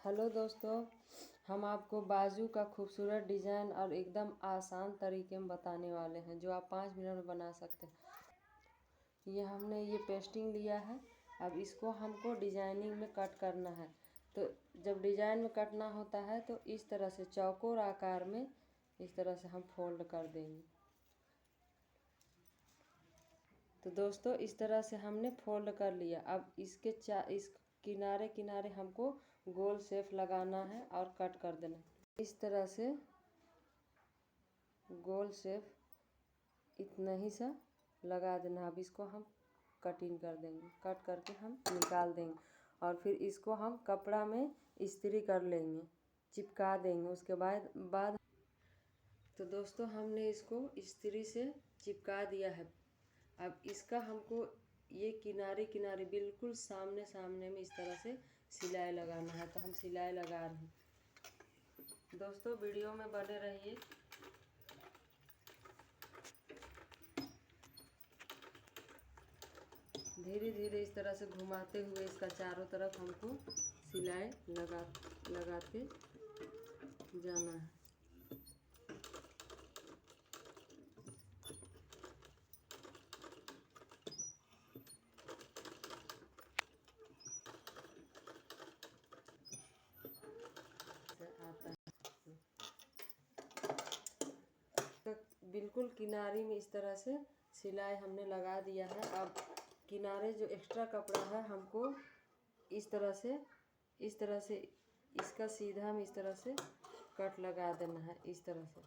Hello दोस्तों, हम आपको बाजू का खूबसूरत डिज़ाइन और एकदम आसान तरीके में बताने वाले हैं जो आप 5 मिनट में बना सकते हैं। हमने पेस्टिंग लिया है। अब इसको हमको डिजाइनिंग में कट करना है। तो जब डिजाइन में कटना होता है तो इस तरह से चौकोर आकार में इस तरह से हम फोल्ड कर देंगे। तो दोस्तों इस तरह से हमने फोल्ड कर लिया। अब इस किनारे किनारे हमको गोल शेप लगाना है और कट कर देना। इस तरह से गोल शेप इतना ही सा लगा देना। अब इसको हम कटिंग कर देंगे, कट करके हम निकाल देंगे और फिर इसको हम कपड़ा में इस्त्री कर लेंगे, चिपका देंगे। उसके बाद तो दोस्तों हमने इसको इस्त्री से चिपका दिया है। अब इसका हमको ये किनारे किनारे बिल्कुल सामने सामने में इस तरह से सिलाई लगाना है। तो हम सिलाई लगा रहे हैं। दोस्तों वीडियो में बने रहिए। धीरे धीरे इस तरह से घुमाते हुए इसका चारों तरफ हमको सिलाई लगाते जाना है। आता है तो बिल्कुल किनारे में इस तरह से सिलाई हमने लगा दिया है। अब किनारे जो एक्स्ट्रा कपड़ा है हमको इस तरह से इसका सीधा में इस तरह से कट लगा देना है। इस तरह से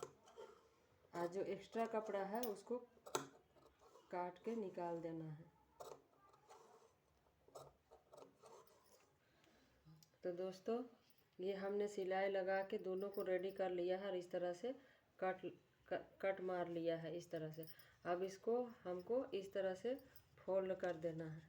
और जो एक्स्ट्रा कपड़ा है उसको काट के निकाल देना है। तो दोस्तों ये हमने सिलाई लगा के दोनों को रेडी कर लिया है और इस तरह से कट मार लिया है इस तरह से। अब इसको हमको इस तरह से फोल्ड कर देना है।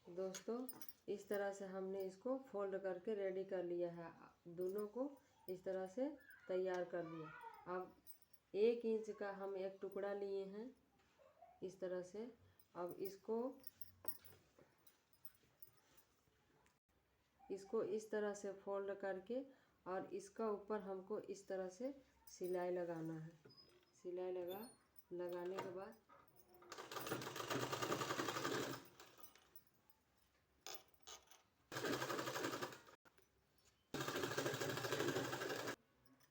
दोस्तों इस तरह से हमने इसको फोल्ड करके रेडी कर लिया है। दोनों को इस तरह से तैयार कर लिया। अब 1 इंच का हम एक टुकड़ा लिए हैं इस तरह से। अब इसको इस तरह से फोल्ड करके और इसका ऊपर हमको इस तरह से सिलाई लगाना है। सिलाई लगाने के बाद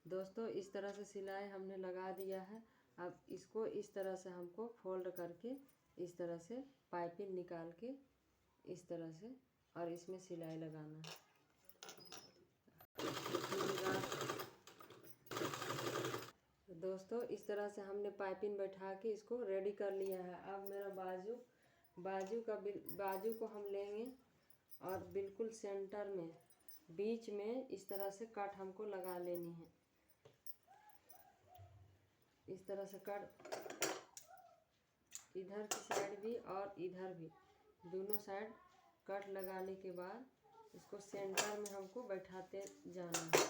दोस्तों इस तरह से सिलाई हमने लगा दिया है। अब इसको इस तरह से हमको फोल्ड करके इस तरह से पाइपिंग निकाल के इस तरह से और इसमें सिलाई लगाना है। तो दोस्तों इस तरह से हमने पाइपिंग बैठा के इसको रेडी कर लिया है। अब मेरा बाजू को हम लेंगे और बिल्कुल सेंटर में बीच में इस तरह से कट हमको लगा लेनी है। इस तरह से कट इधर की साइड भी और इधर भी दोनों साइड कट लगाने के बाद इसको सेंटर में हमको बैठाते जाना है।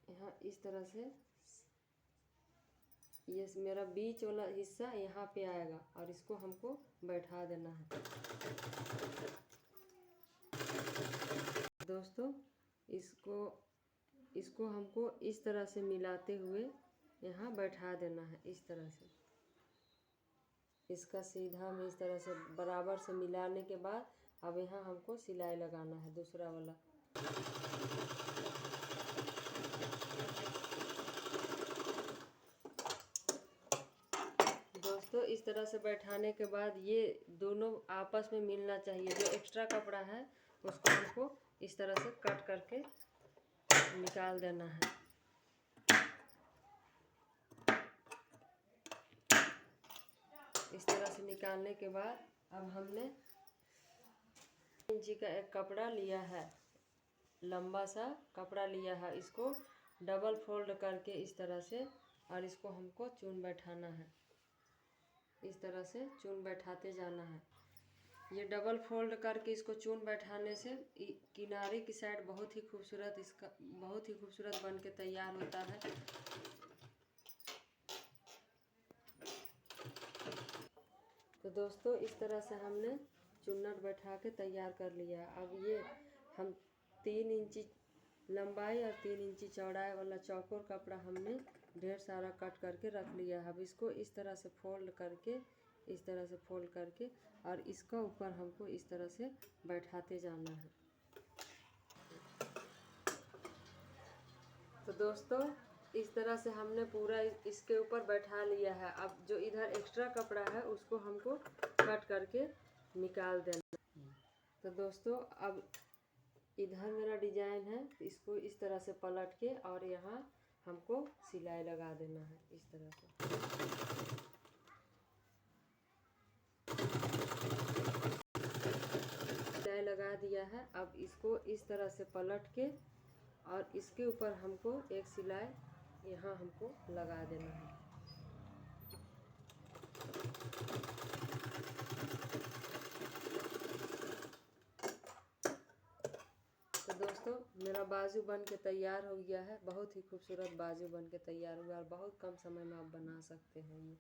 यहाँ इस तरह से ये मेरा बीच वाला हिस्सा यहाँ पे आएगा और इसको हमको बैठा देना है। दोस्तों इसको हमको इस तरह से मिलाते हुए यहाँ बैठा देना है। इस तरह से इसका सीधा में इस तरह से बराबर से मिलाने के बाद अब यहाँ हमको सिलाई लगाना है दूसरा वाला। दोस्तों इस तरह से बैठाने के बाद ये दोनों आपस में मिलना चाहिए। जो एक्स्ट्रा कपड़ा है उसको हमको इस तरह से कट करके निकाल देना है। इस तरह से निकालने के बाद अब हमने 1 इंच का एक कपड़ा लिया है, लंबा सा कपड़ा लिया है। इसको डबल फोल्ड करके इस तरह से और इसको हमको चून बैठाना है। इस तरह से चून बैठाते जाना है। ये डबल फोल्ड करके इसको चून बैठाने से किनारे की साइड बहुत ही खूबसूरत बन के तैयार होता है। तो दोस्तों इस तरह से हमने चुन्नट बैठा के तैयार कर लिया है। अब ये हम 3 इंची लंबाई और 3 इंची चौड़ाई वाला चौकोर कपड़ा हमने ढेर सारा कट करके रख लिया है। अब इसको इस तरह से फोल्ड करके, इस तरह से फोल्ड करके और इसका ऊपर हमको इस तरह से बैठाते जाना है। तो दोस्तों इस तरह से हमने पूरा इसके ऊपर बैठा लिया है। अब जो इधर एक्स्ट्रा कपड़ा है उसको हमको कट करके निकाल देना। तो दोस्तों अब इधर मेरा डिजाइन है, इसको इस तरह से पलट के और यहाँ हमको सिलाई लगा देना है इस तरह से। सिलाई लगा दिया है। अब इसको इस तरह से पलट के और इसके ऊपर हमको एक सिलाई यहाँ हमको लगा देना है। तो दोस्तों मेरा बाजू बन के तैयार हो गया है। बहुत ही खूबसूरत बाजू बन के तैयार हुआ और बहुत कम समय में आप बना सकते हैं ये।